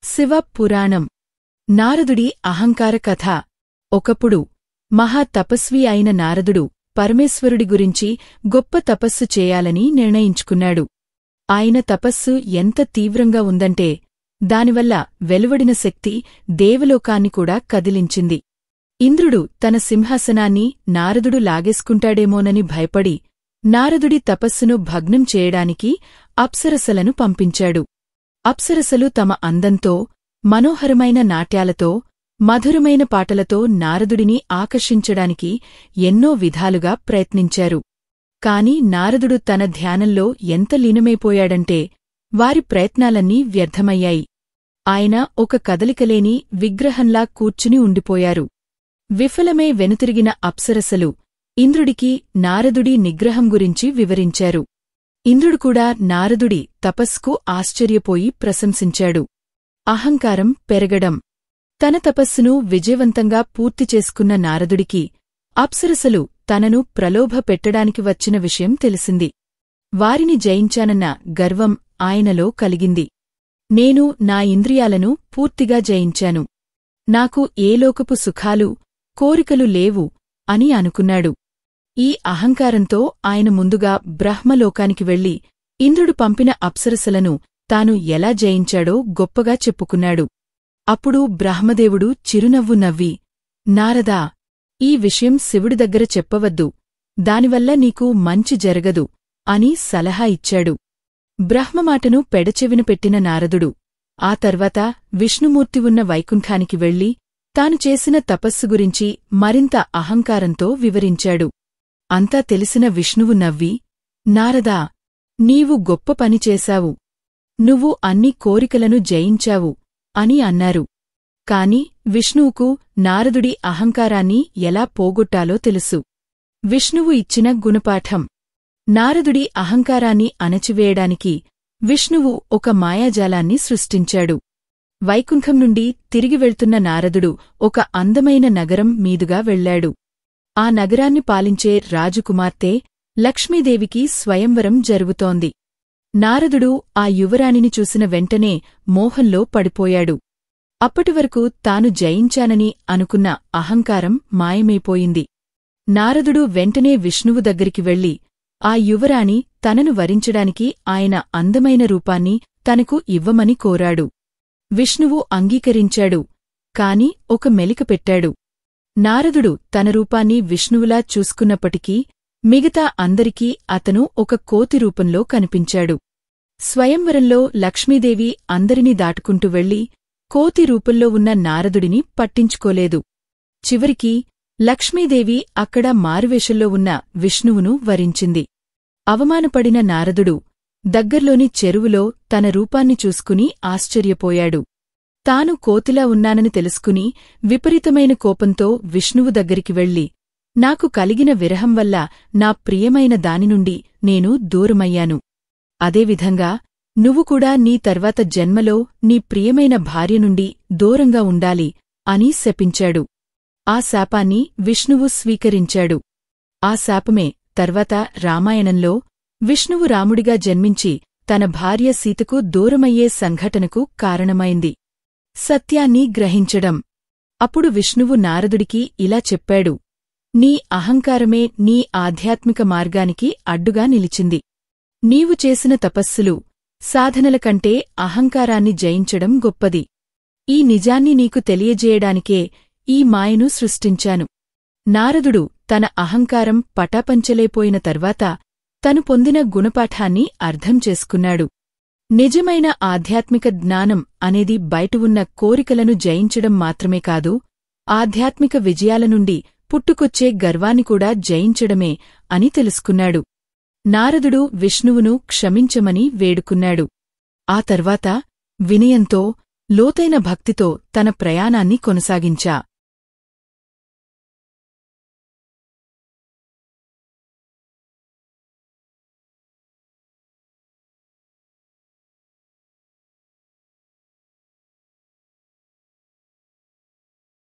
శివ పురాణం నారదుడి అహంకార కథ. ఒకప్పుడు మహా తపస్వి అయిన నారదుడు పరమేశ్వరుడి గురించి గొప్ప తపస్సు చేయాలని నిర్ణయించుకున్నాడు. ఆయన తపస్సు ఎంత తీవ్రంగా ఉందంటే దానివల్ల వెలువడిన శక్తి దేవలోకాన్ని కూడా కదిలించింది. ఇంద్రుడు తన సింహాసనాన్ని నారదుడు లాగేసుకుంటాడేమోనని భయపడి నారదుడి తపస్సును భగ్నం చేయడానికి అప్సరసలను పంపించాడు. అప్సరసలు తమ అందంతో, మనోహరమైన నాట్యాలతో, మధురమైన పాటలతో నారదుడిని ఆకర్షించడానికి ఎన్నో విధాలుగా ప్రయత్నించారు. కాని నారదుడు తన ధ్యానంలో ఎంత లీనమైపోయాడంటే వారి ప్రయత్నాలన్నీ వ్యర్థమయ్యాయి. ఆయన ఒక కదలికలేని విగ్రహంలా కూర్చుని ఉండిపోయారు. విఫలమై వెనుతిరిగిన అప్సరసలు ఇంద్రుడికి నారదుడి నిగ్రహం గురించి వివరించారు. ఇంద్రుడు కూడా నారదుడి తపస్సుకు ఆశ్చర్యపోయి ప్రశంసించాడు. అహంకారం పెరగడం. తన తపస్సును విజయవంతంగా పూర్తి చేసుకున్న నారదుడికి అప్సరసలు తనను ప్రలోభ పెట్టడానికి వచ్చిన విషయం తెలిసింది. వారిని జయించానన్న గర్వం ఆయనలో కలిగింది. నేను నా ఇంద్రియాలను పూర్తిగా జయించాను. నాకు ఏ లోకపు సుఖాలు, కోరికలు లేవు అని అనుకున్నాడు. ఈ అహంకారంతో ఆయన ముందుగా బ్రహ్మలోకానికి వెళ్లి ఇంద్రుడు పంపిన అప్సరసలను తాను ఎలా జయించాడో గొప్పగా చెప్పుకున్నాడు. అప్పుడు బ్రహ్మదేవుడు చిరునవ్వు నవ్వి, నారదా, ఈ విషయం శివుడి దగ్గర చెప్పవద్దు, దానివల్ల నీకు మంచి జరగదు అని సలహా ఇచ్చాడు. బ్రహ్మమాటను పెడచెవిన పెట్టిన నారదుడు ఆ తర్వాత విష్ణుమూర్తి ఉన్న వైకుంఠానికి వెళ్లి తాను చేసిన తపస్సు గురించి మరింత అహంకారంతో వివరించాడు. అంతా తెలిసిన విష్ణువు నవ్వి, నారదా, నీవు గొప్ప పని చేశావు. నువ్వు అన్ని కోరికలను జయించావు అని అన్నారు. కాని విష్ణువుకు నారదుడి అహంకారాన్ని ఎలా పోగొట్టాలో తెలుసు. విష్ణువు ఇచ్చిన గుణపాఠం. నారదుడి అహంకారాన్ని అణచివేయడానికి విష్ణువు ఒక మాయాజాలాన్ని సృష్టించాడు. వైకుంఠం నుండి తిరిగి వెళ్తున్న నారదుడు ఒక అందమైన నగరం మీదుగా వెళ్లాడు. ఆ నగరాన్ని పాలించే రాజకుమార్తె లక్ష్మీదేవికి స్వయంవరం జరుగుతోంది. నారదుడు ఆ యువరాణిని చూసిన వెంటనే మోహంలో పడిపోయాడు. అప్పటివరకు తాను జయించానని అనుకున్న అహంకారం మాయమైపోయింది. నారదుడు వెంటనే విష్ణువు దగ్గరికి వెళ్లి ఆ యువరాణి తనను వరించడానికి ఆయన అందమైన రూపాన్ని తనకు ఇవ్వమని కోరాడు. విష్ణువు అంగీకరించాడు. కాని ఒక మెలిక పెట్టాడు. నారదుడు తన రూపాన్ని విష్ణువులా చూసుకున్నప్పటికీ మిగతా అందరికీ అతను ఒక కోతి రూపంలో కనిపించాడు. స్వయంవరంలో లక్ష్మీదేవి అందరినీ దాటుకుంటూ వెళ్లి కోతి రూపంలో ఉన్న నారదుడిని పట్టించుకోలేదు. చివరికి లక్ష్మీదేవి అక్కడ మారువేషంలో ఉన్న విష్ణువును వరించింది. అవమానపడిన నారదుడు దగ్గర్లోని చెరువులో తన రూపాన్ని చూసుకుని ఆశ్చర్యపోయాడు. తాను కోతిలా ఉన్నానని తెలుసుకుని విపరీతమైన కోపంతో విష్ణువు దగ్గరికి వెళ్లి, నాకు కలిగిన విరహం వల్ల నా ప్రియమైన దానినుండి నేను దూరమయ్యాను. అదేవిధంగా నువ్వు కూడా నీ తర్వాత జన్మలో నీ ప్రియమైన భార్య నుండి దూరంగా ఉండాలి అని శపించాడు. ఆ శాపాన్ని విష్ణువు స్వీకరించాడు. ఆ శాపమే తర్వాత రామాయణంలో విష్ణువు రాముడిగా జన్మించి తన భార్య సీతకు దూరమయ్యే సంఘటనకు కారణమైంది. సత్యాన్ని గ్రహించడం. అప్పుడు విష్ణువు నారదుడికి ఇలా చెప్పాడు, నీ అహంకారమే నీ ఆధ్యాత్మిక మార్గానికి అడ్డుగా నిలిచింది. నీవు చేసిన తపస్సులు, సాధనల కంటే అహంకారాన్ని జయించడం గొప్పది. ఈ నిజాన్ని నీకు తెలియజేయడానికే ఈ మాయను సృష్టించాను. నారదుడు తన అహంకారం పటాపంచలైపోయిన తర్వాత తను పొందిన గుణపాఠాన్ని అర్థం చేసుకున్నాడు. నిజమైన ఆధ్యాత్మిక జ్ఞానం అనేది బయట ఉన్న కోరికలను జయించడం మాత్రమే కాదు, ఆధ్యాత్మిక విజయాల నుండి పుట్టుకొచ్చే గర్వాన్ని కూడా జయించడమే అని తెలుసుకున్నాడు. నారదుడు విష్ణువును క్షమించమని వేడుకున్నాడు. ఆ తర్వాత వినయంతో, లోతైన భక్తితో తన ప్రయాణాన్ని కొనసాగించా.